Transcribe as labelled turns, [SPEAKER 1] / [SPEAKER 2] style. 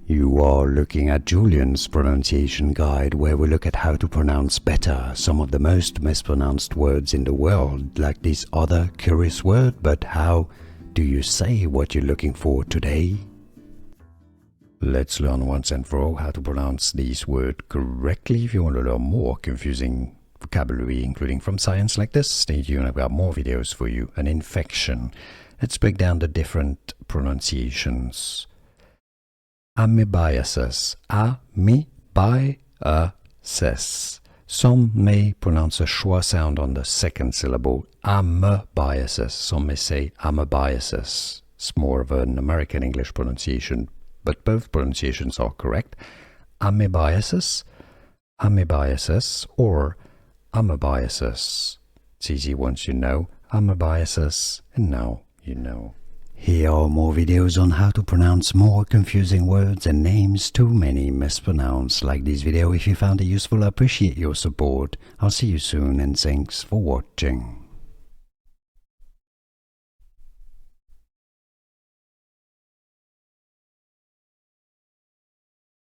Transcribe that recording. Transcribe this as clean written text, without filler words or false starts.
[SPEAKER 1] You are looking at Julian's pronunciation guide, where we look at how to pronounce better some of the most mispronounced words in the world, like this other curious word. But how do you say what you're looking for today? Let's learn once and for all how to pronounce this word correctly. If you want to learn more confusing vocabulary, including from science like this, stay tuned. I've got more videos for you. An infection. Let's break down the different pronunciations. Amoebiasis. Amoebiasis. Some may pronounce a schwa sound on the second syllable. Amoebiasis. Some may say amoebiasis. It's more of an American English pronunciation, but both pronunciations are correct. Amoebiasis, amoebiasis, or amoebiasis. It's easy once you know. Amoebiasis, and now you know. Here are more videos on how to pronounce more confusing words and names too many mispronounced. Like this video if you found it useful. I appreciate your support. I'll see you soon, and thanks for watching.